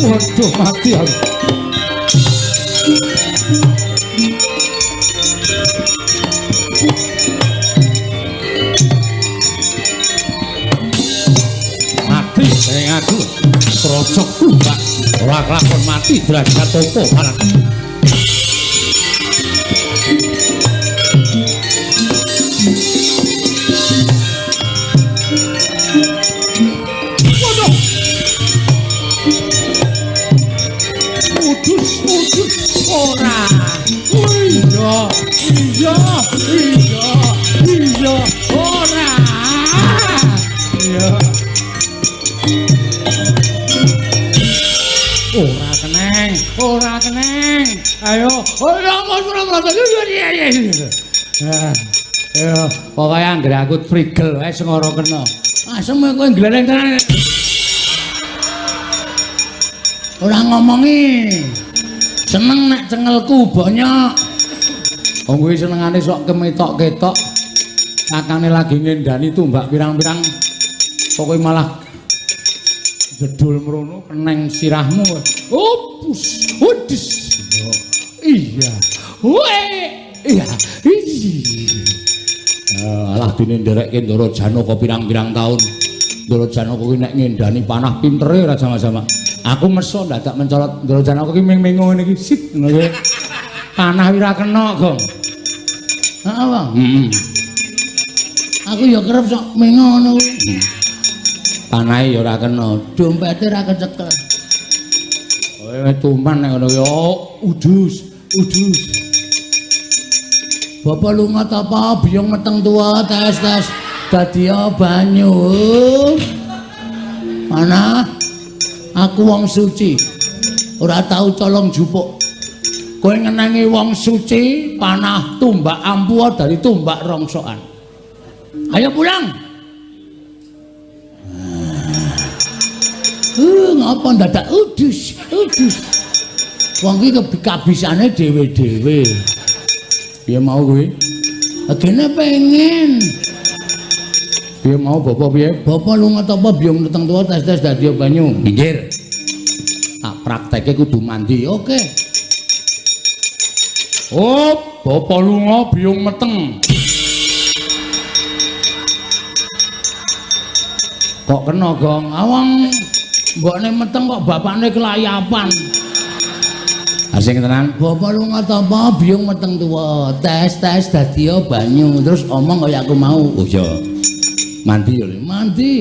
Waduh mati aku. Mati sing aku krocok tumbak ora kelakon mati derajat topo barang. Ora. Iya, ora. Iya. Ora keneng. Ayo, ora Ayo, pokoke anggere aku frigel wae sing ora kena. Asem kowe gleleng tenan. Ora ngomongi. Seneng nek cengelku bonyok. Wong kuwi senengane sok kemetok-ketok. Kakane lagi ngendani tumbak pirang-pirang. Pokoke malah jedul mrono keneng sirahmu. Opus, udus. Iya. Iya. Alah dene nderekke Ndara Janaka pirang-pirang taun. Ndara Janaka kuwi nek ngendani panah pintere ora sama-sama. Aku meso dadak mencolot Ndara Janaka ki ming-mingu ngene iki sit ngono ya. Panah ora kena, Gong. Heeh, Bang. Aku ya kerep sok mingu ngono kuwi. Panahe ya ora kena, dompete ora kecekel. Kowe tuman nek ngono ya udus. Bapak lunga ta apa biyong meteng tua tes dadi banyu. Mana? Aku wong suci. Ora tau colong jupuk. Kowe ngenengi wong suci, panah tumbak ampu dari tumbak rongsokan. Ayo pulang. Ngapa dadak udus. Wong iki kabisane dhewe-dhewe. Piye mau kuwi? Agene pengen. Piye mau bapak piye? Bapak lunga ta apa biyong meteng tua tes dadi banyu. Pinggir. Tak prakteke kudu mandi. Oke. Oh, bapak lunga biyong meteng. Kok kena, Gong? Awang mbokne meteng kok bapakne kelayapan. Asing tenan. Bapak lunga ta apa biyong meteng tua. Tes dadi banyu. Terus omong kaya aku mau. Oh iya. Mandi ya, mandi.